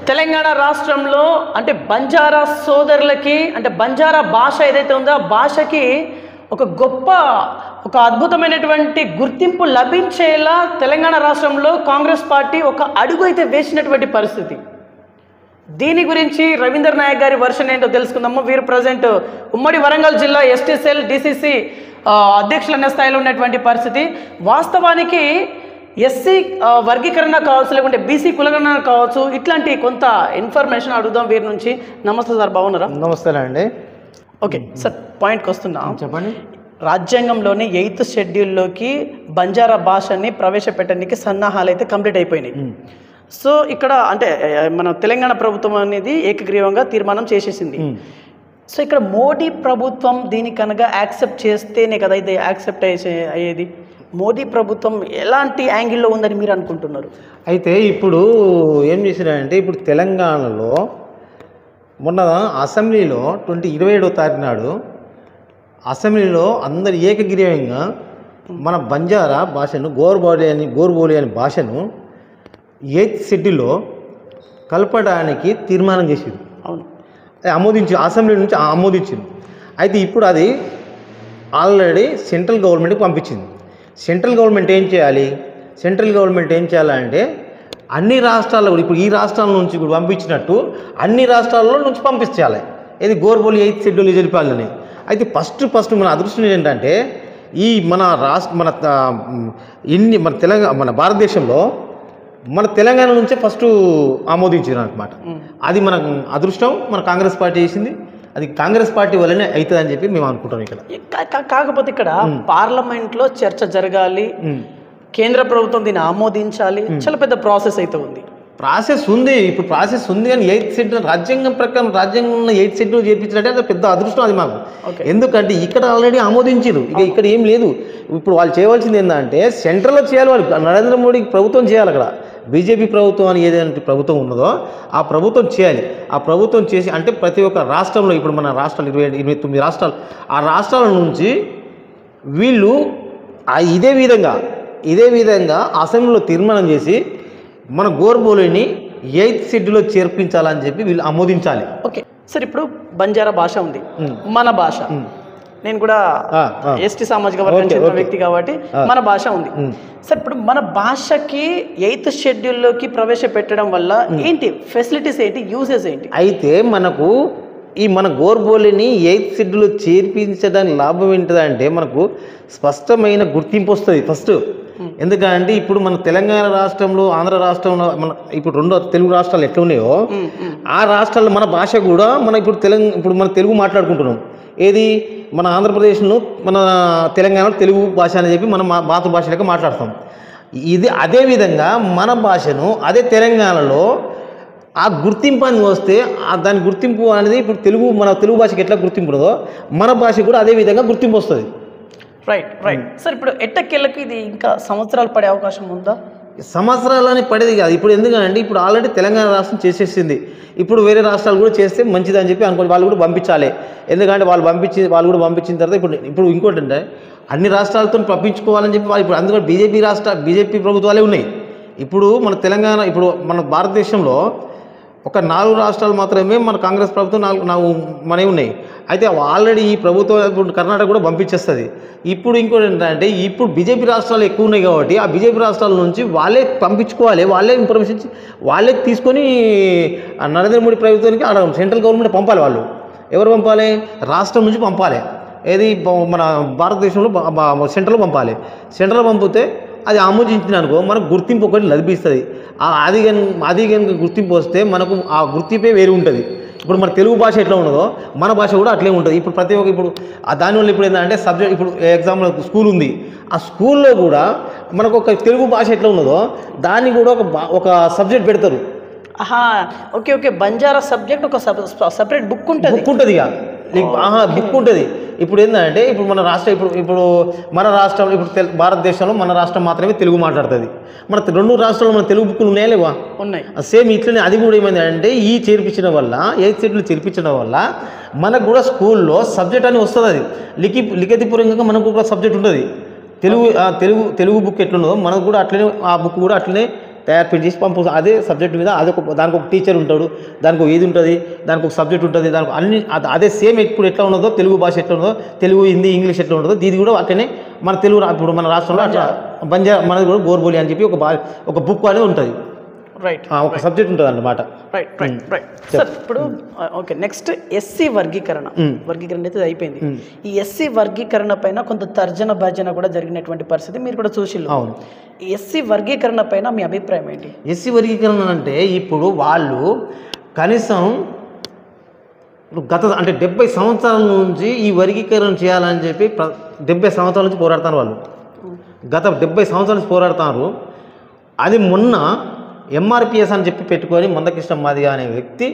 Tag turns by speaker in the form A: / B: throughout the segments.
A: తెలంగాణ రాష్ట్రంలో అంటే బంజారా సోదరులకి అంటే బంజారా భాష ఏదైతే ఉందో ఆ భాషకి ఒక అద్భుతమైనటువంటి గుర్తింపు లభించేలా తెలంగాణ రాష్ట్రంలో కాంగ్రెస్ పార్టీ ఒక అడుగు అయితే వేసినటువంటి పరిస్థితి. దీని గురించి రవీందర్ నాయక్ గారి వర్షన్ ఏంటో తెలుసుకుందాము. వీరు ప్రజెంట్ ఉమ్మడి వరంగల్ జిల్లా ఎస్టీ సెల్ డిసిసి అధ్యక్షులు అనే స్థాయిలో ఉన్నటువంటి పరిస్థితి. వాస్తవానికి ఎస్సీ వర్గీకరణ కావచ్చు, లేకుంటే బీసీ కులగణన కావచ్చు, ఇట్లాంటి కొంత ఇన్ఫర్మేషన్ అడుగుదాం వీరి నుంచి. నమస్తే సార్, బాగున్నారా?
B: నమస్తే అండి.
A: ఓకే సార్, పాయింట్కి వస్తున్నా.
B: చెప్పండి.
A: రాజ్యాంగంలోని 8th షెడ్యూల్లోకి బంజారా భాషని ప్రవేశపెట్టడానికి సన్నాహాలు అయితే కంప్లీట్ అయిపోయినాయి. సో ఇక్కడ అంటే మన తెలంగాణ ప్రభుత్వం అనేది ఏకగ్రీవంగా తీర్మానం చేసేసింది. సో ఇక్కడ మోడీ ప్రభుత్వం దీనికి కనుక యాక్సెప్ట్ చేస్తేనే కదా ఇది యాక్సెప్ట్ అయ్యేది. మోడీ ప్రభుత్వం ఎలాంటి యాంగిల్లో ఉందని మీరు అనుకుంటున్నారు?
B: అయితే ఇప్పుడు ఏం చేసినారంటే, ఇప్పుడు తెలంగాణలో మొన్న అసెంబ్లీలో 27వ తారీఖు నాడు అసెంబ్లీలో అందరు ఏకగ్రీవంగా మన బంజారా భాషను గోర్బోలి అనే భాషను 8th షెడ్యూల్లో కలపడానికి తీర్మానం చేసింది.
A: అవును,
B: ఆమోదించి అసెంబ్లీ నుంచి ఆమోదించింది. అయితే ఇప్పుడు అది ఆల్రెడీ సెంట్రల్ గవర్నమెంట్కి పంపించింది. సెంట్రల్ గవర్నమెంట్ ఏం చేయాలి? సెంట్రల్ గవర్నమెంట్ ఏం చేయాలంటే అన్ని రాష్ట్రాల్లో కూడా ఇప్పుడు ఈ రాష్ట్రాల నుంచి కూడా పంపించినట్టు అన్ని రాష్ట్రాల్లో నుంచి పంపించాలి. ఇది గోర్బోలి 8th షెడ్యూల్ జరిపాలని. అయితే ఫస్ట్ మన అదృష్టం ఏంటంటే ఈ మన మన భారతదేశంలో మన తెలంగాణ నుంచే ఫస్ట్ ఆమోదించారు అనమాట. అది మన అదృష్టం. మన కాంగ్రెస్ పార్టీ చేసింది. అది కాంగ్రెస్ పార్టీ వల్లనే అవుతుందని చెప్పి మేము అనుకుంటాం. ఇక్కడ
A: కాకపోతే ఇక్కడ పార్లమెంట్లో చర్చ జరగాలి, కేంద్ర ప్రభుత్వం దీన్ని ఆమోదించాలి. చాలా పెద్ద ప్రాసెస్ అయితే ఉంది.
B: ప్రాసెస్ ఉంది, ఇప్పుడు ప్రాసెస్ ఉంది. కానీ 8th షెడ్యూల్ రాజ్యాంగం ప్రకారం రాజ్యాంగం 8th షెడ్యూల్ చేయించినట్టే అది పెద్ద అదృష్టం అది మాకు. ఎందుకంటే ఇక్కడ ఆల్రెడీ ఆమోదించారు. ఇక్కడ ఏం లేదు. ఇప్పుడు వాళ్ళు చేయవలసింది ఏంటంటే సెంట్రల్లో చేయాలి. వాళ్ళు నరేంద్ర మోడీ ప్రభుత్వం చేయాలి. అక్కడ బీజేపీ ప్రభుత్వం అని ఏదైనా ప్రభుత్వం ఉన్నదో ఆ ప్రభుత్వం చేయాలి. ఆ ప్రభుత్వం చేసి అంటే ప్రతి ఒక్క రాష్ట్రంలో ఇప్పుడు మన రాష్ట్రాలు 29 రాష్ట్రాలు, ఆ రాష్ట్రాల నుంచి వీళ్ళు ఇదే విధంగా అసెంబ్లీలో తీర్మానం చేసి మన గోర్బోలిని 8th షెడ్యూల్లో చేర్పించాలని చెప్పి వీళ్ళు ఆమోదించాలి.
A: ఓకే సార్, ఇప్పుడు బంజారా భాష ఉంది, మన భాష. నేను కూడా ఎస్టీ సామాజిక వర్గం చెందిన వ్యక్తి కాబట్టి మన భాష ఉంది. సార్, ఇప్పుడు మన భాషకి 8th షెడ్యూల్లోకి ప్రవేశపెట్టడం వల్ల ఏంటి ఫెసిలిటీస్, ఏంటి యూజెస్ ఏంటి?
B: అయితే మనకు మన గోర్బోలిని 8th షెడ్యూల్లో చేర్పించడానికి లాభం ఏంటిదంటే మనకు స్పష్టమైన గుర్తింపు వస్తుంది ఫస్ట్. ఎందుకంటే ఇప్పుడు మన తెలంగాణ రాష్ట్రంలో, ఆంధ్ర రాష్ట్రంలో, ఇప్పుడు 2 తెలుగు రాష్ట్రాలు ఎట్లా ఉన్నాయో ఆ రాష్ట్రాల్లో మన భాష కూడా ఇప్పుడు మన తెలుగు మాట్లాడుకుంటున్నాం. ఏది మన ఆంధ్రప్రదేశ్ను మన తెలంగాణలో తెలుగు భాష అని చెప్పి మనం మాతృభాష లెక్క మాట్లాడతాం. అదేవిధంగా మన భాషను అదే తెలంగాణలో ఆ గుర్తింపు అని వస్తే దాని గుర్తింపు అనేది ఇప్పుడు మన తెలుగు భాషకి ఎట్లా గుర్తింపు ఉన్నదో మన భాష కూడా అదే విధంగా గుర్తింపు వస్తుంది.
A: రైట్. సార్, ఇప్పుడు ఎట్టకేళ్ళకి ఇది ఇంకా సంవత్సరాలు పడే అవకాశం ఉందా?
B: సంవత్సరాలని పడేది కాదు. ఇప్పుడు ఎందుకంటే ఇప్పుడు ఆల్రెడీ తెలంగాణ రాష్ట్రం చేసేసింది. ఇప్పుడు వేరే రాష్ట్రాలు కూడా చేస్తే మంచిదని చెప్పి అనుకోండి. వాళ్ళు కూడా పంపించాలి. ఎందుకంటే వాళ్ళు కూడా పంపించిన తర్వాత ఇప్పుడు ఇంకోటి అంటే అన్ని రాష్ట్రాలతో పంపించుకోవాలని చెప్పి ఇప్పుడు అందుకని బీజేపీ ప్రభుత్వాలే ఉన్నాయి. ఇప్పుడు మన తెలంగాణ, ఇప్పుడు మన భారతదేశంలో ఒక 4 రాష్ట్రాలు మాత్రమే మన కాంగ్రెస్ ప్రభుత్వం మనవి ఉన్నాయి. అయితే ఆల్రెడీ ఈ ప్రభుత్వం ఇప్పుడు కర్ణాటక కూడా పంపించేస్తుంది. ఇప్పుడు ఇంకోటి ఏంటంటే ఇప్పుడు బీజేపీ రాష్ట్రాలు ఎక్కువ ఉన్నాయి కాబట్టి ఆ బీజేపీ రాష్ట్రాల నుంచి వాళ్ళే పంపించుకోవాలి. వాళ్ళే ఇన్ఫర్మేషన్ వాళ్ళే తీసుకొని నరేంద్ర మోడీ ప్రభుత్వానికి సెంట్రల్ గవర్నమెంట్ పంపాలి. వాళ్ళు ఎవరు పంపాలి? రాష్ట్రం నుంచి పంపాలి. ఏది మన భారతదేశంలో సెంట్రల్ పంపాలి. సెంట్రల్ పంపితే అది ఆమోదించిన అనుకో మనకు గుర్తింపు ఒకటి లభిస్తుంది. అది కనుక గుర్తింపు వస్తే మనకు ఆ గుర్తింపే వేరు ఉంటుంది. ఇప్పుడు మన తెలుగు భాష ఎట్లా ఉన్నదో మన భాష కూడా అట్లే ఉంటుంది. ఇప్పుడు ప్రతి ఒక్క ఇప్పుడు దానివల్ల ఇప్పుడు ఏంటంటే సబ్జెక్ట్, ఇప్పుడు ఎగ్జాంపుల్ స్కూల్ ఉంది, ఆ స్కూల్లో కూడా మనకు ఒక తెలుగు భాష ఎట్లా ఉన్నదో దాన్ని కూడా ఒక సబ్జెక్ట్ పెడతారు.
A: ఓకే. బంజారా సబ్జెక్ట్ ఒక సపరేట్ బుక్ ఉంటుంది.
B: బుక్ ఉంటుంది. ఇప్పుడు ఏంటంటే ఇప్పుడు మన రాష్ట్రం ఇప్పుడు భారతదేశంలో మన రాష్ట్రం మాత్రమే తెలుగు మాట్లాడుతుంది. మన 2 రాష్ట్రాల్లో మన తెలుగు బుక్కులు ఉన్నాయా లేవా?
A: ఉన్నాయి.
B: సేమ్ ఇట్లనే అది కూడా ఏమైంది అంటే చేర్పించడం వల్ల 8th షెడ్యూల్ చేర్పించడం వల్ల మనకు కూడా స్కూల్లో సబ్జెక్ట్ అని వస్తుంది. అది లిఖితపూర్వకంగా మనకు కూడా సబ్జెక్ట్ ఉంటుంది. తెలుగు బుక్ ఎట్లున్నదో మనకు కూడా అట్లనే ఆ బుక్ కూడా అట్లనే తయారు చేసి పంపు. అదే సబ్జెక్ట్ మీద దానికి ఒక టీచర్ ఉంటాడు, దానికి ఒక ఇది ఉంటుంది, దానికి ఒక సబ్జెక్ట్ ఉంటుంది, దానికి అన్ని అదే సేమ్ ఇప్పుడు ఎట్లా ఉన్నదో తెలుగు భాష ఎట్లా ఉన్నదో, తెలుగు హిందీ ఇంగ్లీష్ ఎట్లా ఉంటుందో దీది కూడా అట్లనే మన తెలుగు ఇప్పుడు మన రాష్ట్రంలో అట్లా మనది కూడా గోర్బోలి అని చెప్పి ఒక బుక్ అనేది ఉంటుంది,
A: రైట్,
B: ఒక సబ్జెక్ట్ ఉంటుంది అన్నమాట.
A: Right right right sir. ఇప్పుడు ఓకే, నెక్స్ట్ ఎస్సీ వర్గీకరణ అయితే అయిపోయింది. ఈ ఎస్సీ వర్గీకరణ పైన కొంత తర్జన భర్జన కూడా జరిగినటువంటి పరిస్థితి మీరు కూడా చూసిల్లు.
B: అవును.
A: ఈ ఎస్సీ వర్గీకరణ పైన మీ అభిప్రాయం ఏంటి?
B: ఎస్సీ వర్గీకరణ అంటే ఇప్పుడు వాళ్ళు కనీసం అంటే 70 సంవత్సరాల నుంచి ఈ వర్గీకరణ చేయాలని చెప్పి 70 సంవత్సరాల నుంచి పోరాడుతారు వాళ్ళు. గత 70 సంవత్సరాల నుంచి పోరాడుతున్నారు. అది మొన్న ఎంఆర్పిఎస్ అని చెప్పి పెట్టుకొని మందకృష్ణ మాదిగ అనే వ్యక్తి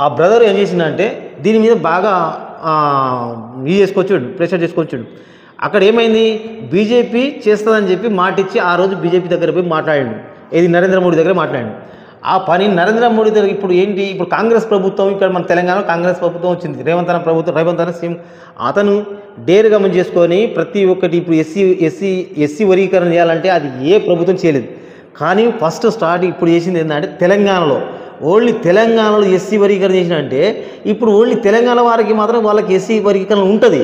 B: ఆ బ్రదర్ ఏం చేసిందంటే దీని మీద బాగా చేసుకొచ్చాడు, ప్రెషర్ చేసుకొచ్చాడు. అక్కడ ఏమైంది, బీజేపీ చేస్తుందని చెప్పి మాటిచ్చి ఆ రోజు బీజేపీ దగ్గర పోయి మాట్లాడాడు. ఇది నరేంద్ర మోడీ దగ్గర మాట్లాడాడు. ఆ పని నరేంద్ర మోడీ దగ్గర ఇప్పుడు ఏంటి, ఇప్పుడు కాంగ్రెస్ ప్రభుత్వం ఇక్కడ మన తెలంగాణలో కాంగ్రెస్ ప్రభుత్వం వచ్చింది, రేవంత్ అన్న సీఎం. అతను డేరుగా మనం చేసుకొని ప్రతి ఒక్కటి ఇప్పుడు ఎస్సీ వర్గీకరణ చేయాలంటే అది ఏ ప్రభుత్వం చేయలేదు. కానీ ఫస్ట్ స్టార్ట్ ఇప్పుడు చేసింది ఏంటంటే తెలంగాణలో ఓన్లీ తెలంగాణలో ఎస్సీ వర్గీకరణ చేసినంటే ఇప్పుడు ఓన్లీ తెలంగాణ వారికి మాత్రం వాళ్ళకి ఎస్సీ వర్గీకరణ ఉంటుంది.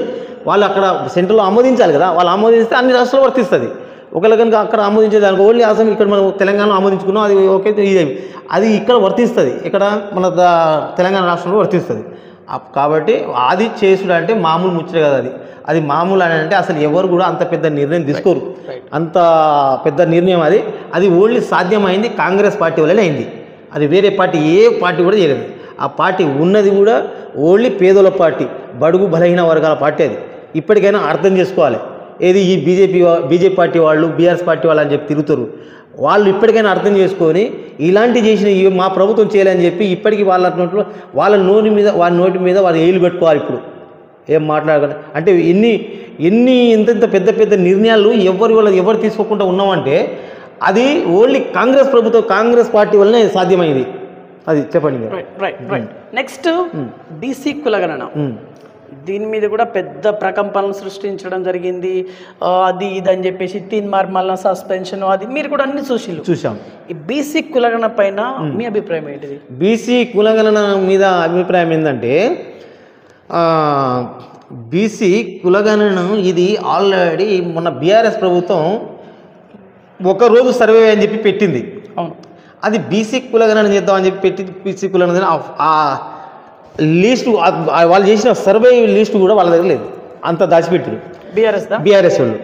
B: వాళ్ళు అక్కడ సెంట్రల్లో ఆమోదించాలి కదా, వాళ్ళు ఆమోదిస్తే అన్ని రాష్ట్రాలు వర్తిస్తుంది. ఒకవేళ కనుక అక్కడ ఆమోదించేదానికి ఓన్లీ అసలు ఇక్కడ మనం తెలంగాణలో ఆమోదించుకున్నాం, అది ఓకే, ఇది అది ఇక్కడ వర్తిస్తుంది, ఇక్కడ మన తెలంగాణ రాష్ట్రంలో వర్తిస్తుంది. కాబట్టి అది చేసుడు అంటే మామూలు ముచ్చట కదా, అది మామూలు అని అంటే అసలు ఎవరు కూడా అంత పెద్ద నిర్ణయం తీసుకోరు. అంత పెద్ద నిర్ణయం అది ఓన్లీ సాధ్యమైంది కాంగ్రెస్ పార్టీ వల్లనే అయింది. అది వేరే పార్టీ ఏ పార్టీ కూడా చేయలేదు. ఆ పార్టీ ఉన్నది కూడా ఓన్లీ పేదల పార్టీ, బడుగు బలహీన వర్గాల పార్టీ. అది ఇప్పటికైనా అర్థం చేసుకోవాలి. ఏది ఈ బీజేపీ పార్టీ వాళ్ళు, బీఆర్ఎస్ పార్టీ వాళ్ళు అని చెప్పి తిరుగుతారు. వాళ్ళు ఇప్పటికైనా అర్థం చేసుకొని ఇలాంటి చేసిన మా ప్రభుత్వం చేయాలని చెప్పి ఇప్పటికీ వాళ్ళ నోటి మీద వాళ్ళు ఏలు పెట్టుకోవాలి. ఇప్పుడు ఏం మాట్లాడకండి అంటే ఎన్ని ఇంత పెద్ద నిర్ణయాలు ఎవరు తీసుకోకుండా ఉన్నామంటే అది ఓన్లీ కాంగ్రెస్ పార్టీ వల్లనే సాధ్యమైంది. అది చెప్పండి.
A: నెక్స్ట్ బీసీ కులగణన, దీని మీద కూడా పెద్ద ప్రకంపనలు సృష్టించడం జరిగింది. అది ఇదని చెప్పేసి తీన్మార్ మల్ల సస్పెన్షన్, అది మీరు కూడా అన్ని చూసాం. ఈ బీసీ కులగణన పైన మీ అభిప్రాయం ఏంటిది?
B: బీసీ కులగణన మీద అభిప్రాయం ఏంటంటే బీసీ కులగణన ఇది ఆల్రెడీ మొన్న బీఆర్ఎస్ ప్రభుత్వం ఒకరోజు సర్వే అని చెప్పి పెట్టింది.
A: అవును,
B: అది బీసీ కులగణన చేద్దామని చెప్పి పెట్టి బీసీ కులగణన లిస్టు వాళ్ళు చేసిన సర్వే లిస్టు కూడా వాళ్ళ దగ్గర లేదు, అంత దాచిపెట్టారు బీఆర్ఎస్ వాళ్ళు.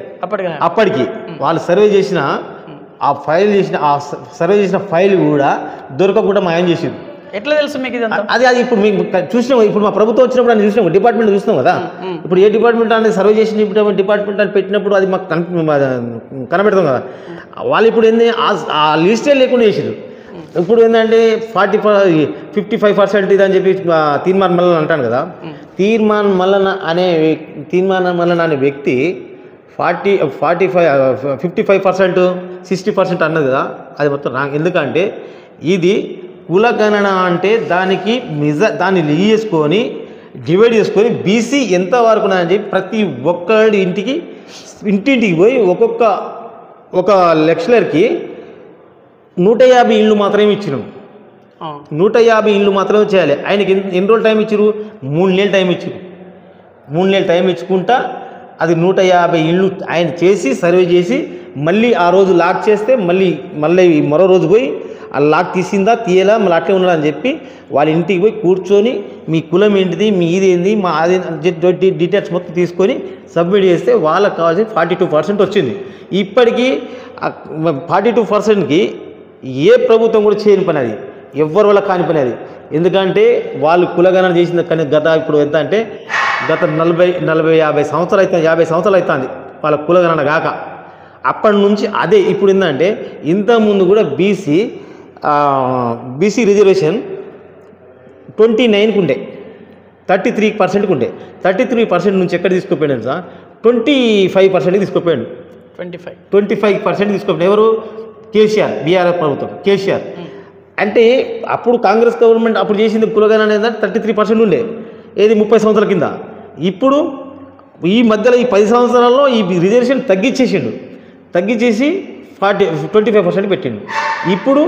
B: అప్పటికి వాళ్ళు సర్వే చేసిన సర్వే చేసిన ఫైల్ కూడా దొరకకుండా మాయం చేసింది.
A: ఎట్లా తెలుసు మీకు ఇదంతా?
B: అది ఇప్పుడు మీకు చూసినాం, ఇప్పుడు మా ప్రభుత్వం వచ్చినప్పుడు అని చూసినాం, డిపార్ట్మెంట్ చూసినాం కదా. ఇప్పుడు ఏ డిపార్ట్మెంట్ అనేది సర్వే చేసిన డిపార్ట్మెంట్ అని పెట్టినప్పుడు అది మాకు కనబెడతాం కదా. వాళ్ళు ఇప్పుడు ఏంది ఆ లిస్టే లేకుండా చేసారు. ఇప్పుడు ఏంటంటే 55% ఇదని చెప్పి తీర్మాన్ మల్లన అంటాను కదా. తీర్మాన్ మల్లన అనే వ్యక్తి 55% 60% అన్నది కదా, అది మొత్తం రాంగ్. ఎందుకంటే ఇది కులగణన అంటే దాన్ని చేసుకొని డివైడ్ చేసుకొని బీసీ ఎంత వరకు అని చెప్పి ప్రతి ఒక్కడి ఇంటింటికి పోయి ఒక లెక్చరర్కి 150 ఇళ్ళు మాత్రమే ఇచ్చినాం. 150 ఇళ్ళు మాత్రమే చేయాలి. ఆయనకి ఎన్ని రోజులు టైం ఇచ్చారు? 3 నెలలు టైం ఇచ్చారు. 3 నెలలు టైం ఇచ్చుకుంటా అది 150 ఇళ్ళు ఆయన చేసి సర్వే చేసి మళ్ళీ ఆ రోజు లాక్ చేస్తే మళ్ళీ మరో రోజు పోయి ఆ లాక్ తీయలా మళ్ళీ అట్లే ఉన్నాడని చెప్పి వాళ్ళ ఇంటికి పోయి కూర్చొని మీ కులం ఏంటిది, మీ ఇదేంది, మా అది డీటెయిల్స్ మొత్తం తీసుకొని సబ్మిట్ చేస్తే వాళ్ళకి కావాల్సిన 42% వచ్చింది. ఇప్పటికీ 42%కి ఏ ప్రభుత్వం కూడా చేయని పని, అది ఎవరి వల్ల కాని పని అది. ఎందుకంటే వాళ్ళు కులగణన చేసిన కానీ ఇప్పుడు ఎంత అంటే గత 40-50 సంవత్సరాలు అవుతుంది, 50 సంవత్సరాలు అవుతుంది వాళ్ళ కులగణన కాక. అప్పటి నుంచి అదే ఇప్పుడు ఏంటంటే ఇంతకుముందు కూడా బీసీ రిజర్వేషన్ 29కి ఉండే, 33%కి ఉండే. 33% నుంచి ఎక్కడ తీసుకుపోయాడు సార్? 25%కి తీసుకుపోయాడు. 25% తీసుకుపోయాడు. ఎవరు? కేసీఆర్, బీఆర్ఎస్ ప్రభుత్వం, కేసీఆర్. అంటే అప్పుడు కాంగ్రెస్ గవర్నమెంట్ అప్పుడు చేసింది కులగణన అనేది 33% ఉండే, ఏది 30 సంవత్సరాల కింద. ఇప్పుడు ఈ మధ్యలో ఈ 10 సంవత్సరాల్లో ఈ రిజర్వేషన్ తగ్గించేసి 25% పెట్టిండు. ఇప్పుడు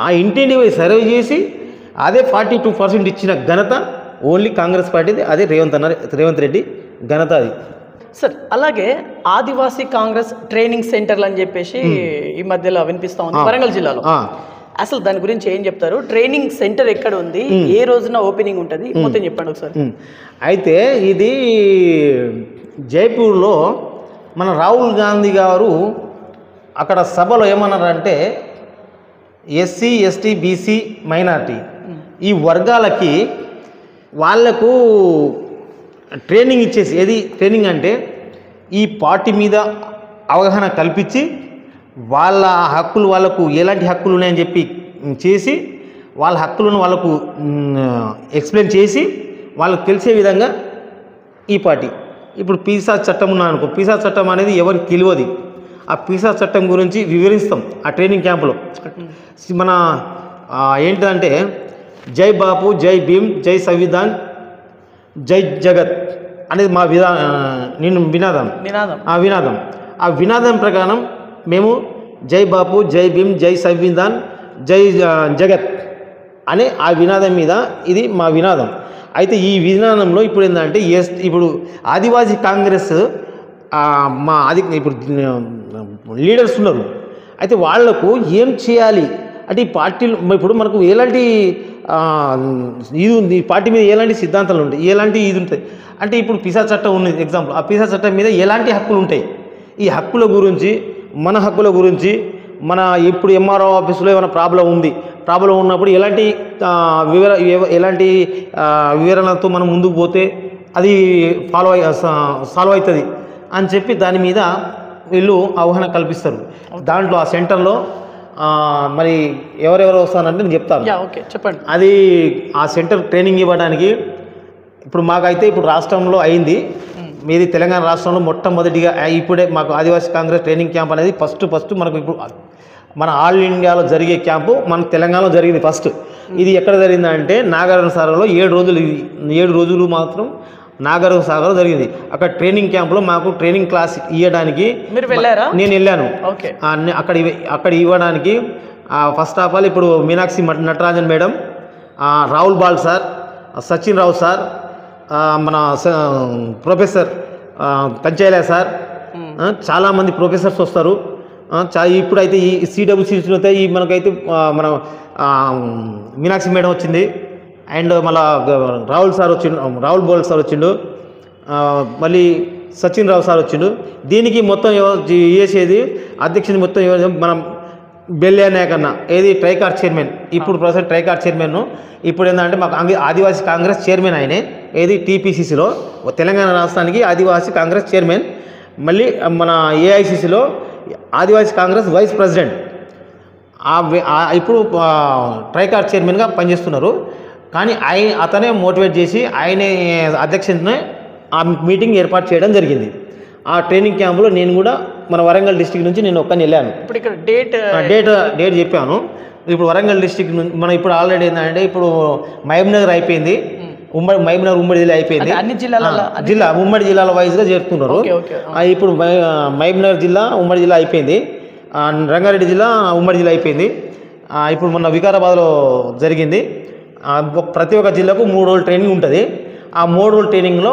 B: ఆ ఇంటిని సర్వే చేసి అదే 42% ఇచ్చిన ఘనత ఓన్లీ కాంగ్రెస్ పార్టీది, అదే రేవంత్ రెడ్డి ఘనత అది.
A: సార్ అలాగే ఆదివాసీ కాంగ్రెస్ ట్రైనింగ్ సెంటర్లు అని చెప్పేసి ఈ మధ్యలో వినిపిస్తా ఉంది వరంగల్ జిల్లాలో. అసలు దాని గురించి ఏం చెప్తారు? ట్రైనింగ్ సెంటర్ ఎక్కడ ఉంది, ఏ రోజున ఓపెనింగ్ ఉంటుంది, మొత్తం చెప్పండి ఒకసారి.
B: అయితే ఇది జైపూర్లో మన రాహుల్ గాంధీ గారు అక్కడ సభలో ఏమన్నారంటే ఎస్సీ ఎస్టీ బీసీ మైనార్టీ ఈ వర్గాలకి వాళ్లకు ట్రైనింగ్ ఇచ్చేసి, ఏది ట్రైనింగ్ అంటే ఈ పార్టీ మీద అవగాహన కల్పించి వాళ్ళ హక్కులు వాళ్ళకు ఎలాంటి హక్కులు ఉన్నాయని చెప్పి చేసి వాళ్ళ హక్కులను వాళ్ళకు ఎక్స్ప్లెయిన్ చేసి వాళ్ళకు తెలిసే విధంగా ఈ పార్టీ. ఇప్పుడు పీసా చట్టం ఉన్నా అనుకో, పీసా చట్టం అనేది ఎవరికి తెలియదు. ఆ పీసా చట్టం గురించి వివరిస్తాం ఆ ట్రైనింగ్ క్యాంపులో. మన ఏంటంటే జై బాపు, జై భీమ్, జై సంవిధాన్, జై జగత్ అనేది మా వినాదం. ఆ వినాదం ప్రకారం మేము జై బాపు, జై భీమ్, జై సంవిధాన్, జై జగత్ అనే ఆ వినాదం మీద ఇది మా వినాదం. అయితే ఈ విధానంలో ఇప్పుడు ఏంటంటే ఇప్పుడు ఆదివాసీ కాంగ్రెస్ ఇప్పుడు లీడర్స్ ఉన్నారు. అయితే వాళ్లకు ఏం చేయాలి అంటే ఈ పార్టీలు ఇప్పుడు మనకు ఎలాంటి ఇది ఉంది, ఈ పార్టీ మీద ఎలాంటి సిద్ధాంతాలు ఉంటాయి, ఎలాంటి ఇది ఉంటాయి అంటే ఇప్పుడు పీసా చట్టం ఉంది ఎగ్జాంపుల్. ఆ పీసా చట్టం మీద ఎలాంటి హక్కులు ఉంటాయి, ఈ హక్కుల గురించి, మన హక్కుల గురించి, మన ఇప్పుడు ఎంఆర్ఓ ఆఫీసులో ఏమైనా ప్రాబ్లం ఉన్నప్పుడు ఎలాంటి వివరణలతో మనం ముందుకు పోతే అది సాల్వ్ అవుతుంది అని చెప్పి దాని మీద వీళ్ళు అవగాహన కల్పిస్తారు. దాంట్లో ఆ సెంటర్లో మరి ఎవరెవరు వస్తారంటే నేను చెప్తాను.
A: చెప్పండి.
B: అది ఆ సెంటర్ ట్రైనింగ్ ఇవ్వడానికి ఇప్పుడు మాకైతే ఇప్పుడు రాష్ట్రంలో అయింది. మీది తెలంగాణ రాష్ట్రంలో మొట్టమొదటిగా ఇప్పుడే మాకు ఆదివాసీ కాంగ్రెస్ ట్రైనింగ్ క్యాంప్ అనేది ఫస్ట్ మనకు ఇప్పుడు మన ఆల్ ఇండియాలో జరిగే క్యాంపు మన తెలంగాణలో జరిగింది ఫస్ట్. ఇది ఎక్కడ జరిగిందంటే నాగార్జున సాగర్లో 7 రోజులు మాత్రం నాగార్జున సాగర్ జరిగింది. అక్కడ ట్రైనింగ్ క్యాంప్లో మాకు ట్రైనింగ్ క్లాస్ ఇవ్వడానికి నేను వెళ్ళాను. అక్కడ ఇవ్వడానికి ఫస్ట్ ఆఫ్ ఆల్ ఇప్పుడు Meenakshi Natarajan madam, Rahul ball sir, Sachin రావు సార్, మన ప్రొఫెసర్ కంచైలా సార్, చాలామంది ప్రొఫెసర్స్ వస్తారు. ఇప్పుడైతే ఈ సిడబ్ల్యూసీలో అయితే మనకైతే మన మీనాక్షి మేడం వచ్చింది, అండ్ మళ్ళా రాహుల్ బోల్ సార్ వచ్చిండు, మళ్ళీ సచిన్ రావు సార్ వచ్చిండు. దీనికి మొత్తం చేసేది అధ్యక్షుని మొత్తం మనం బెల్లే నాయక్ అన్న, ఏది ట్రైకార్ చైర్మన్, ఇప్పుడు ప్రస్తుతం ట్రైకార్ చైర్మన్. ఇప్పుడు ఏంటంటే మాకు ఆదివాసీ కాంగ్రెస్ చైర్మన్ ఆయనే, ఏది టీపీసీసీలో తెలంగాణ రాష్ట్రానికి ఆదివాసీ కాంగ్రెస్ చైర్మన్. మళ్ళీ మన ఏఐసిసిలో ఆదివాసీ కాంగ్రెస్ వైస్ ప్రెసిడెంట్. ఇప్పుడు ట్రైకార్ చైర్మన్గా పనిచేస్తున్నారు. కానీ అతనే మోటివేట్ చేసి ఆయనే అధ్యక్షతనే ఆ మీటింగ్ ఏర్పాటు చేయడం జరిగింది. ఆ ట్రైనింగ్ క్యాంపులో నేను కూడా మన వరంగల్ డిస్టిక్ నుంచి నేను ఒక్కని వెళ్ళాను.
A: ఇప్పుడు ఇక్కడ డేట్
B: చెప్పాను. ఇప్పుడు వరంగల్ డిస్టిక్ నుంచి మనం ఇప్పుడు ఆల్రెడీ ఏంటంటే ఇప్పుడు మహబూబ్నగర్ అయిపోయింది, మహబూబ్నగర్ ఉమ్మడి జిల్లా అయిపోయింది, ఉమ్మడి జిల్లాల వైజ్గా చేరుతున్నారు. ఇప్పుడు మహబూబ్నగర్ జిల్లా ఉమ్మడి జిల్లా అయిపోయింది, రంగారెడ్డి జిల్లా ఉమ్మడి జిల్లా అయిపోయింది. ఇప్పుడు మొన్న వికారాబాద్లో జరిగింది. ప్రతి ఒక్క జిల్లాకు 3 రోజులు ట్రైనింగ్ ఉంటుంది. ఆ 3 రోజుల ట్రైనింగ్లో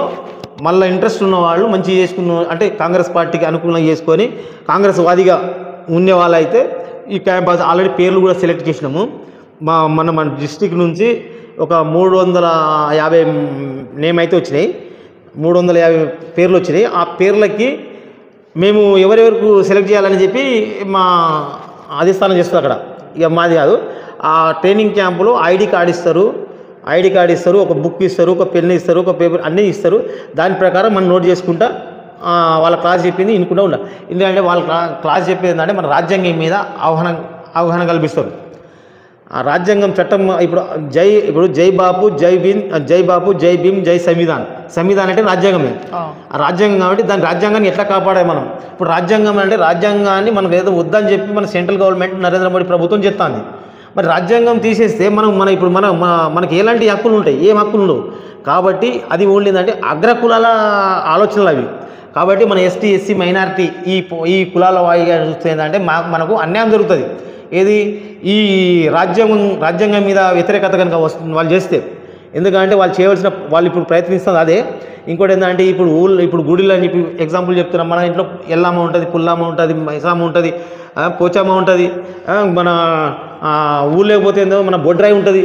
B: మళ్ళీ ఇంట్రెస్ట్ ఉన్న వాళ్ళు మంచిగా అంటే కాంగ్రెస్ పార్టీకి అనుకూలంగా చేసుకొని కాంగ్రెస్ వాదిగా ఉండే వాళ్ళు అయితే ఈ క్యాంపస్ ఆల్రెడీ పేర్లు కూడా సెలెక్ట్ చేసినాము. మన డిస్టిక్ నుంచి ఒక 350 నేమ్ అయితే వచ్చినాయి, 350 పేర్లు వచ్చినాయి. ఆ పేర్లకి మేము ఎవరెవరికి సెలెక్ట్ చేయాలని చెప్పి మా అధిష్టానం చేస్తుంది అక్కడ, ఇక మాది కాదు. ఆ ట్రైనింగ్ క్యాంపులో ఐడి కార్డు ఇస్తారు, ఒక బుక్ ఇస్తారు, ఒక పెన్ ఇస్తారు, ఒక పేపర్ అన్నీ ఇస్తారు. దాని ప్రకారం మనం నోట్ చేసుకుంటా వాళ్ళ క్లాస్ చెప్పింది వినుకుంటూ ఉండాలి. ఎందుకంటే వాళ్ళ క్లాస్ చెప్పేది ఏంటంటే మన రాజ్యాంగం మీద అవగాహన కల్పిస్తారు. ఆ రాజ్యాంగం చట్టం ఇప్పుడు జై బాపు, జై భీమ్, జై సంవిధాన్ అంటే రాజ్యాంగమే. ఆ రాజ్యాంగం కాబట్టి దాని రాజ్యాంగాన్ని ఎట్లా కాపాడాలి మనం? ఇప్పుడు రాజ్యాంగం అంటే రాజ్యాంగాన్ని మనం ఏదో వద్దని చెప్పి మన సెంట్రల్ గవర్నమెంట్ నరేంద్ర మోడీ ప్రభుత్వం చెప్తాంది. మరి రాజ్యాంగం తీసేస్తే మనకి ఎలాంటి హక్కులు ఉంటాయి? ఏం హక్కులు ఉండవు. కాబట్టి అది ఓన్లీ ఏంటంటే అగ్రకులాల ఆలోచనలు అవి. కాబట్టి మన ఎస్టీ ఎస్సీ మైనారిటీ ఈ కులాల వాయిగా చూస్తే ఏంటంటే మనకు అన్యాయం జరుగుతుంది. ఏది ఈ రాజ్యాంగం మీద వ్యతిరేకత కనుక వస్తుంది వాళ్ళు చేస్తే. ఎందుకంటే వాళ్ళు చేయవలసిన వాళ్ళు ఇప్పుడు ప్రయత్నిస్తుంది అదే. ఇంకోటి ఏంటంటే ఇప్పుడు గుడిలో అని చెప్పి ఎగ్జాంపుల్ చెప్తున్నాం. మన ఇంట్లో ఎల్లమ్మ ఉంటుంది, పుల్లమ్మ ఉంటుంది, మైసమ్మ ఉంటుంది, పోచమ్మ ఉంటుంది, మన ఊళ్ళో పోతే ఏందో మన బొడ్రాయి ఉంటుంది.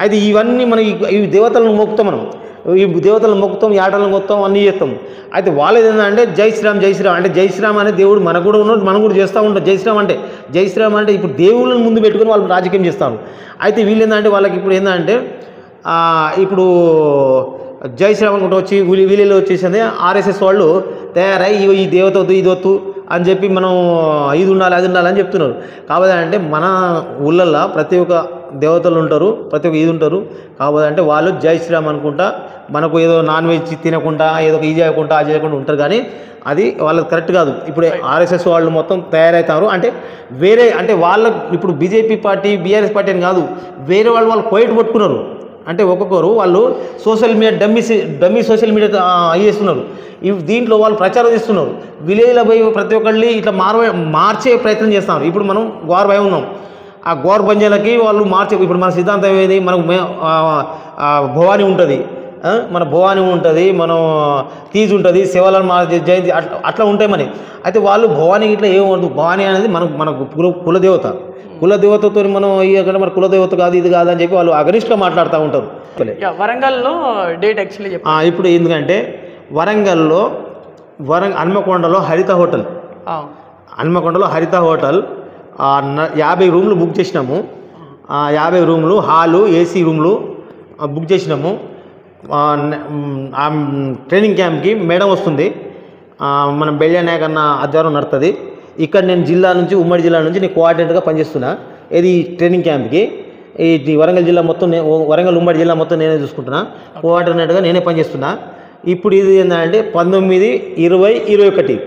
B: అయితే ఇవన్నీ మనం ఈ దేవతలను మొక్కుతాం, మనం ఈ దేవతలను మొక్కుతాం, ఈ ఆటలను మొత్తం అన్నీ చేస్తాం. అయితే వాళ్ళది ఏంటంటే జై శ్రీరామ్ జై శ్రీరామ్ అంటే జై శ్రీరామ్ అనే దేవుడు మనకు కూడా ఉన్నాడు, మనం కూడా చేస్తూ ఉంటాం. జై శ్రీరామ్ అంటే ఇప్పుడు దేవుళ్ళని ముందు పెట్టుకొని వాళ్ళు రాజకీయం చేస్తారు. అయితే వీళ్ళు ఏంటంటే వాళ్ళకి ఇప్పుడు ఏంటంటే ఇప్పుడు జై శ్రీరామ్ అనుకుంటూ వచ్చి వీళ్ళు వచ్చేసింది ఆర్ఎస్ఎస్ వాళ్ళు తయారై ఈ దేవత వద్దు ఇది వద్దు అని చెప్పి మనం ఇది ఉండాలి అది ఉండాలని చెప్తున్నారు. కాబట్టి అంటే మన ఊళ్ళల్లో ప్రతి ఒక్క దేవతలు ఉంటారు, ప్రతి ఒక్క ఇది ఉంటారు. కాబట్టి అంటే వాళ్ళు జై శ్రీరామ్ అనుకుంటా మనకు ఏదో నాన్ వెజ్ తినకుండా ఏదో ఇది చేయకుండా అది చేయకుండా ఉంటారు. కానీ అది వాళ్ళకి కరెక్ట్ కాదు. ఇప్పుడు ఆర్ఎస్ఎస్ వాళ్ళు మొత్తం తయారవుతారు అంటే వేరే అంటే వాళ్ళ ఇప్పుడు బీజేపీ పార్టీ బీఆర్ఎస్ పార్టీ అని కాదు, వేరే వాళ్ళు కోయిట్ పట్టుకున్నారు. అంటే ఒక్కొక్కరు వాళ్ళు social media dummy social media చేస్తున్నారు. దీంట్లో వాళ్ళు ప్రచారం చేస్తున్నారు. విలేజ్లో పోయి ప్రతి ఒక్కళ్ళని ఇట్లా మార్చే ప్రయత్నం చేస్తున్నారు. ఇప్పుడు మనం గోర్ భయం ఉన్నాం, ఆ గోర్ బంజాలకి వాళ్ళు ఇప్పుడు మన సిద్ధాంతం ఏది, మనకు భవానీ ఉంటుంది, మన భవానీ ఉంటుంది, మనం తీజ్ ఉంటుంది, శివలను జయంతి అట్లా ఉంటాయి మరి. అయితే వాళ్ళు భవానీ ఇట్లా ఏమవుతుంది, భవానీ అనేది మనకు కులదేవత. కులదేవతతో మనం అయ్యాకంటే మన కులదేవత కాదు ఇది కాదు అని చెప్పి వాళ్ళు అగనిష్గా మాట్లాడుతూ ఉంటారు.
A: వరంగల్లో డేట్ యాక్చువల్లీ
B: ఇప్పుడు ఎందుకంటే వరంగల్లో హన్మకొండలో హరిత హోటల్ 50 రూమ్లు బుక్ చేసినాము. 50 రూమ్లు హాలు ఏసీ రూమ్లు బుక్ చేసినాము. ట్రైనింగ్ క్యాంప్కి మేడం వస్తుంది, మనం బెల్లియా నాయక్ అన్న ఆధ్వర్యం నడుతుంది. ఇక్కడ నేను ఉమ్మడి జిల్లా నుంచి నేను కోఆర్డినేటర్గా పనిచేస్తున్నా. ఇది ట్రైనింగ్ క్యాంప్కి ఈ వరంగల్ జిల్లా మొత్తం వరంగల్ ఉమ్మడి జిల్లా మొత్తం నేనే చూసుకుంటున్నా, కోఆర్డినేటర్గా నేనే పనిచేస్తున్నా. ఇప్పుడు ఇది ఏంటంటే 19, 20, 21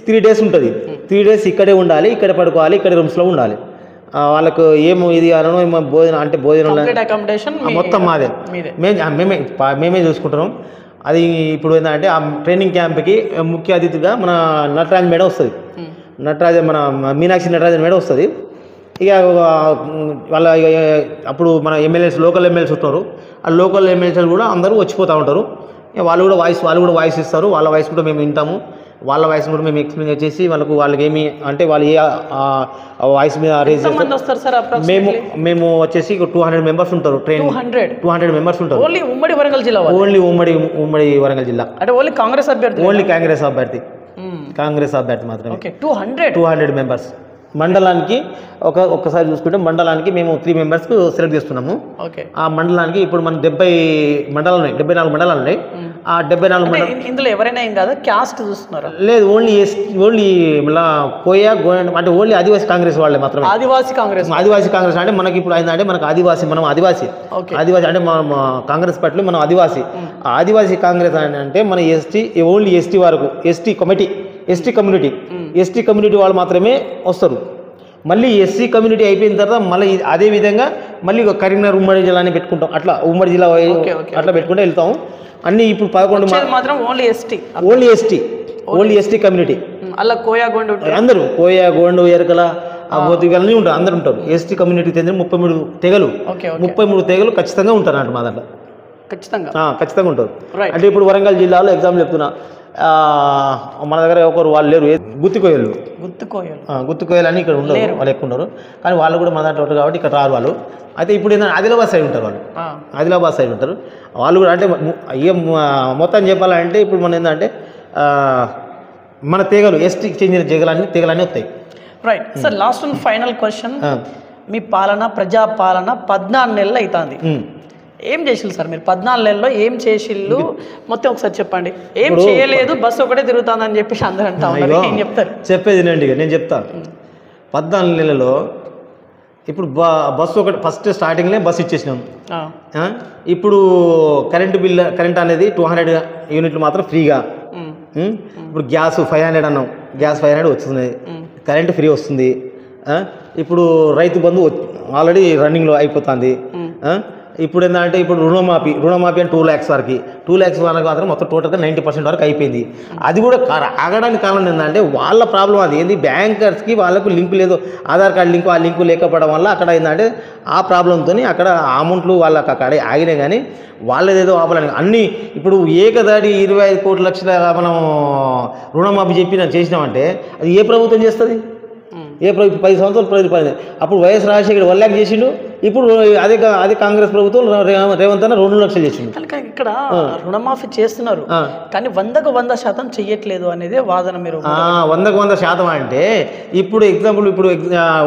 B: 3 డేస్ ఉంటుంది. 3 డేస్ ఇక్కడే ఉండాలి, ఇక్కడే పడుకోవాలి, ఇక్కడే రూమ్స్లో ఉండాలి. వాళ్ళకు ఏమో ఇది అనో భోజనం మొత్తం మాదే, మేమే చూసుకుంటున్నాం. అది ఇప్పుడు ఏంటంటే ఆ ట్రైనింగ్ క్యాంప్కి ముఖ్య అతిథిగా మన నటరాజన్ మేడం వస్తుంది, మన మీనాక్షి నటరాజన్ మేడం వస్తుంది. ఇక వాళ్ళ అప్పుడు మన లోకల్ ఎమ్మెల్యేస్ ఉంటారు, ఆ లోకల్ ఎమ్మెల్యేస్ కూడా అందరూ వచ్చిపోతూ ఉంటారు. వాళ్ళు కూడా వాయిస్ ఇస్తారు, వాళ్ళ వాయిస్ కూడా మేము వింటాము. వాళ్ళ వాయిస్ కూడా మేము ఎక్స్ప్లెయిన్ చేసి వాళ్ళకి ఏమి అంటే వాళ్ళు ఏ వాయిస్ మీద రేజ్ చేస్తారు. మేము వచ్చేసి 200 మెంబర్స్ ఉంటారు. ట్రైన్ 200 మెంబర్స్ ఉంటారు.
A: ఓన్లీ ఉమ్మడి వరంగల్ జిల్లా
B: అంటే ఓన్లీ కాంగ్రెస్ అభ్యర్థి మాత్రమే. 200 మెంబర్స్. మండలానికి ఒక్కసారి చూసుకుంటే మండలానికి మేము 3 మెంబర్స్కు సెలెక్ట్ చేస్తున్నాము. ఆ మండలానికి ఇప్పుడు మన 74 మండలాలు ఉన్నాయి. ఆ 74 మండలం
A: ఇందులో ఎవరైనా ఏం కాదు క్యాస్ట్ చూస్తున్నారు
B: లేదు, ఓన్లీ కోయా అంటే ఓన్లీ ఆదివాసీ కాంగ్రెస్ వాళ్ళే మాత్రమే. ఆదివాసీ కాంగ్రెస్ అంటే మనకి ఇప్పుడు అయిందంటే మనకు మనం ఆదివాసీ అంటే మన కాంగ్రెస్ పార్టీలో మనం ఆదివాసీ కాంగ్రెస్ అంటే మన ఓన్లీ ఎస్టీ వరకు ఎస్టీ కమ్యూనిటీ వాళ్ళు మాత్రమే వస్తారు. మళ్ళీ ఎస్సీ కమ్యూనిటీ అయిపోయిన తర్వాత మళ్ళీ అదే విధంగా మళ్ళీ కరీంనగర్ ఉమ్మడి జిల్లాని పెట్టుకుంటాం. అట్లా ఉమ్మడి జిల్లా అట్లా పెట్టుకుంటే వెళ్తాం. అన్నీ ఇప్పుడు 11
A: మాత్రం
B: ఓన్లీ ఎస్టీ కమ్యూనిటీ.
A: అలా కోయాగోండు
B: అందరూ కోయాగోండు ఎరకల బోతిగలన్నీ ఉంటారు, అందరూ ఉంటారు. ఎస్టీ కమ్యూనిటీకి చెందిన 33 తెగలు ఖచ్చితంగా ఉంటారు అన్నట్టు మా దాంట్లో. ఖచ్చితంగా ఉంటారు. అంటే ఇప్పుడు వరంగల్ జిల్లాలో ఎగ్జాంపుల్ చెప్తున్నా, మన దగ్గర వాళ్ళు లేరు, గుత్తుకోయలు అని ఇక్కడ ఉండరు, వాళ్ళు ఎక్కువ ఉన్నారు. కానీ వాళ్ళు కూడా మన దాంట్లో ఉంటారు కాబట్టి ఇక్కడ రారు వాళ్ళు. అయితే ఇప్పుడు ఏంటంటే ఆదిలాబాద్ సైడ్ ఉంటారు వాళ్ళు కూడా. అంటే మొత్తం చెప్పాలంటే ఇప్పుడు మన ఏంటంటే మన తెగలు ఎస్టీకి చెందిన తెగలన్నీ వస్తాయి.
A: Right sir, last and final question. మీ ప్రజాపాలన 14 నెలలు అవుతుంది. ఏం చేసిల్లు సార్ మీరు 14 నెలల్లో? ఏం చేసిల్లు మొత్తం ఒకసారి చెప్పండి. ఏం చేయలేదు, బస్సు ఒకటే తిరుగుతుందని చెప్పేసి అందరూ అంటా ఉన్నారు. ఏం చెప్తారు?
B: చెప్పేది నేను చెప్తాను. 14 నెలల్లో ఇప్పుడు బస్సు ఒకటి ఫస్ట్ స్టార్టింగ్లో బస్సు ఇచ్చేసినాం. ఇప్పుడు కరెంట్ అనేది 200 యూనిట్లు మాత్రం ఫ్రీగా. ఇప్పుడు గ్యాస్ 500 అన్నాం, గ్యాస్ 500 వస్తుంది, కరెంటు ఫ్రీ వస్తుంది. ఇప్పుడు రైతు బంధు ఆల్రెడీ రన్నింగ్లో అయిపోతుంది. ఇప్పుడు ఏంటంటే ఇప్పుడు రుణమాఫీ అని 2 lakhs వరకు 2 lakhs వరకు మాత్రం మొత్తం టోటల్గా 90% వరకు అయిపోయింది. అది కూడా ఆగడానికి కారణం ఏంటంటే వాళ్ళ ప్రాబ్లం అది ఏంది, బ్యాంకర్స్కి వాళ్ళకు లింక్ లేదు, ఆధార్ కార్డు లింకు ఆ లింకు లేకపోవడం వల్ల అక్కడ ఏంటంటే ఆ ప్రాబ్లంతో అక్కడ అమౌంట్లు వాళ్ళకి అక్కడ ఆగినాయి. కానీ వాళ్ళదేదో ఆపాలని అన్నీ ఇప్పుడు ఏకదాడి 25 కోట్ల లక్షల మనం రుణమాఫీ చేసినామంటే అది ఏ ప్రభుత్వం చేస్తుంది? ఏ 10 సంవత్సరాలు ప్రతిపాదించింది. అప్పుడు వైఎస్ రాజశేఖర్ 1 lakh చేసిండు, ఇప్పుడు అదే కాంగ్రెస్ ప్రభుత్వం రేవంత్ అన్న 2 లక్షలు చేసిండు.
A: కనుక ఇక్కడ రుణమాఫీ చేస్తున్నారు కానీ 100% చెయ్యట్లేదు అనేది వాదన. మీరు
B: 100% అంటే ఇప్పుడు ఎగ్జాంపుల్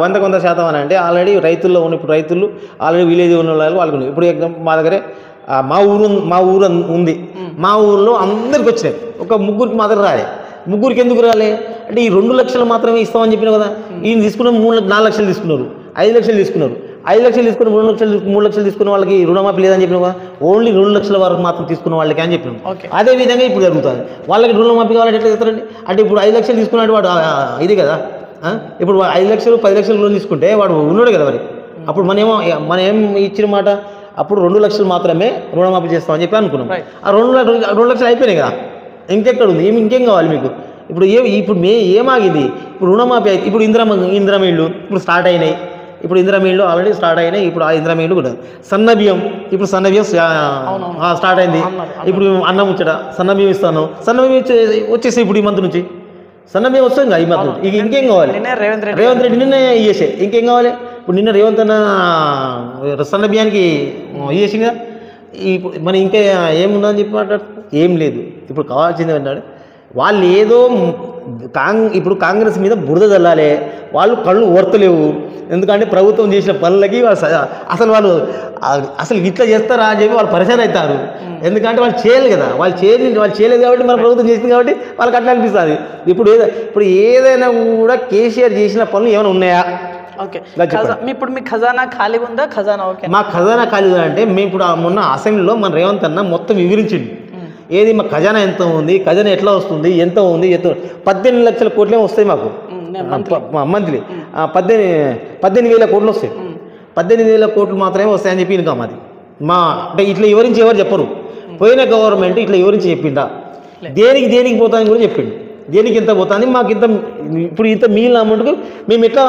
B: 100% అని అంటే ఆల్రెడీ రైతుల్లో ఉన్న ఇప్పుడు రైతులు ఆల్రెడీ విలేజ్ ఉన్న వాళ్ళకు ఇప్పుడు ఎగ్జాంపుల్ మా దగ్గరే మా ఊరు ఉంది. మా ఊరిలో అందరికి వచ్చినాయి, ఒక ముగ్గురికి మాత్రం రాలే. ముగ్గురికి ఎందుకు రాలే అంటే ఈ 2 లక్షలు మాత్రమే ఇస్తామని చెప్పిన కదా. ఈయన తీసుకున్న 4 లక్షలు తీసుకున్నారు, 5 లక్షలు తీసుకున్నారు. 5 లక్షలు తీసుకుని 3 లక్షలు తీసుకున్న వాళ్ళకి రుణమాఫీ లేదని చెప్పిన కదా. ఓన్లీ 2 లక్షల వరకు మాత్రం తీసుకున్న వాళ్ళకి అని చెప్పినాం. అదే విధంగా ఇప్పుడు జరుగుతుంది. వాళ్ళకి రుణమాఫీ కావాలంటే ఎట్లా చేస్తారండి? అంటే ఇప్పుడు 5 లక్షలు తీసుకున్నాడు వాడు ఇది కదా. ఇప్పుడు 5 లక్షలు 10 లక్షలు లోన్ తీసుకుంటే వాడు ఉన్నాడు కదా. మరి అప్పుడు మనం ఏం ఇచ్చిన మాట, అప్పుడు 2 లక్షలు మాత్రమే రుణమాఫీ చేస్తామని చెప్పి అనుకున్నాం. ఆ 2 లక్షలు అయిపోయినాయి కదా. ఇంకెక్కడ ఉంది? ఇంకేం కావాలి మీకు? ఇప్పుడు ఏమాగింది? ఇప్పుడు రుణమాఫీ అయితే ఇప్పుడు ఇందిరమ్మ ఇళ్ళు ఇప్పుడు స్టార్ట్ అయినాయి. ఇప్పుడు ఇందిరమ్మ ఇళ్ళు ఆల్రెడీ స్టార్ట్ అయినాయి. ఇప్పుడు ఆ ఇందిరమ్మ ఇళ్ళు కూడా సన్నబియ్యం స్టార్ట్ అయింది. ఇప్పుడు అన్నం ముచ్చట సన్నబియ్యం ఇస్తాను. సన్నబియ్యం వచ్చేసాయి ఇప్పుడు ఈ మంత్ నుంచి. సన్నబియ్యం వస్తుంది కదా ఈ మంత్. ఇక ఇంకేం కావాలి? రేవంత్ రెడ్డి నిన్న ఇయ్యేసే. ఇంకేం కావాలి? ఇప్పుడు నిన్న రేవంత్ అన్న సన్నబియ్యానికి ఇయ్యేసింది కదా. ఇప్పుడు మనం ఇంకా ఏముందని చెప్పి మాట్లాడుతున్నాం? ఏం లేదు. ఇప్పుడు కావాల్సింది ఏంటంటే వాళ్ళు ఏదో ఇప్పుడు కాంగ్రెస్ మీద బురద చల్లాలి. వాళ్ళు కళ్ళు ఓర్తలేవు. ఎందుకంటే ప్రభుత్వం చేసిన పనులకి అసలు ఇట్లా చేస్తారా అని చెప్పి వాళ్ళు పరిచయం అవుతారు. ఎందుకంటే వాళ్ళు చేయలేదు కదా. వాళ్ళు చేయలేదు కాబట్టి మన ప్రభుత్వం చేసింది కాబట్టి వాళ్ళకి అట్లా అనిపిస్తుంది. ఇప్పుడు ఏదైనా కూడా కేసీఆర్ చేసిన పనులు ఏమైనా ఉన్నాయా?
A: ఓకే, ఇప్పుడు మీ ఖజానా ఖాళీగా ఉందా? ఖజానా ఓకే.
B: మా ఖజానా ఖాళీగా అంటే మేము ఇప్పుడు మొన్న అసెంబ్లీలో మన రేవంత్ అన్న మొత్తం వివరించింది. ఏది మా ఖజానా ఎంత ఉంది, ఖజానా ఎట్లా వస్తుంది, ఎంత ఉంది, 18 లక్షల కోట్లే వస్తాయి మాకు మంత్లీ. 18,000 కోట్లు వస్తాయి. 18,000 కోట్లు మాత్రమే వస్తాయని చెప్పి ఇన్కమ్ అది. అంటే ఇట్లా వివరించి ఎవరు చెప్పరు. పోయిన గవర్నమెంట్ ఇట్లా వివరించి చెప్పిందా? దేనికి పోతాయని కూడా చెప్పిండు. దేనికి ఎంత పోతుంది, మాకు ఇంత ఇప్పుడు ఇంత మిగిలిన అమౌంట్కు మేము ఎట్లా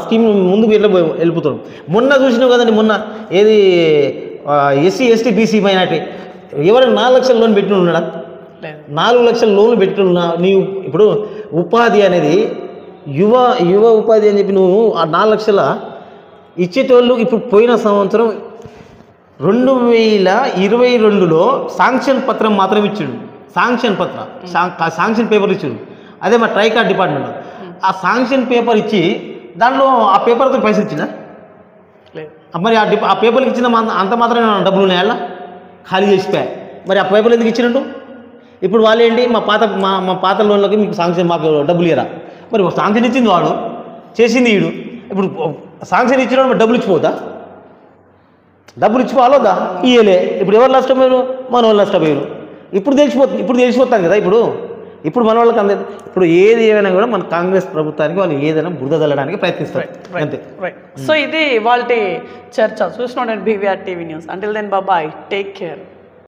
B: స్కీమ్ ముందుకు ఎట్లా వెళ్ళిపోతున్నాం. మొన్న చూసినావు కదండి, మొన్న ఏది ఎస్సీ ఎస్టీ బీసీ మైనార్టీ ఎవరైనా 4 లక్షల లోన్ పెట్టిన ఉన్నాడా? 4 లక్షల లోన్లు పెట్టిన నీవు ఇప్పుడు ఉపాధి అనేది యువ ఉపాధి అని చెప్పి నువ్వు ఆ 4 లక్షల ఇచ్చేటోళ్ళు ఇప్పుడు పోయిన సంవత్సరం 2022లో శాంక్షన్ పత్రం మాత్రం ఇచ్చాడు. శాంక్షన్ పేపర్ ఇచ్చాడు. అదే మా ట్రైకార్డ్ డిపార్ట్మెంట్ ఆ శాంక్షన్ పేపర్ ఇచ్చి దాంట్లో ఆ పేపర్తో పైసలు ఇచ్చిందా? మరి ఆ పేపర్కి ఇచ్చిన అంత మాత్రమే డబ్బులు ఉన్నాయి అలా ఖాళీ చేసిపోయా. మరి ఆ పేపర్లు ఎందుకు ఇచ్చినట్టు? ఇప్పుడు వాళ్ళు ఏంటి మా పాత లోన్లకి మీకు మాకు డబ్బులు ఇయ్యరా? మరి శాంక్షన్ ఇచ్చింది వాడు, చేసింది వీడు. ఇప్పుడు శాంక్షన్ ఇచ్చిన డబ్బులు ఇచ్చిపోతా? డబ్బులు ఇచ్చిపోవాలొద్దా? ఇయ్యలే. ఇప్పుడు ఎవరు నష్టపోయారు? మన వాళ్ళు నష్టపోయారు. ఇప్పుడు తెలిసిపోతాం కదా. ఇప్పుడు మన వాళ్ళకి అందదు. ఇప్పుడు ఏది ఏమైనా కూడా మన కాంగ్రెస్ ప్రభుత్వానికి వాళ్ళు ఏదైనా బురద చల్లడానికి ప్రయత్నిస్తారు అంతే.
A: సో ఇది వాళ్ళ చర్చ. చూసినాడు BVR TV news. Until then bye, take care.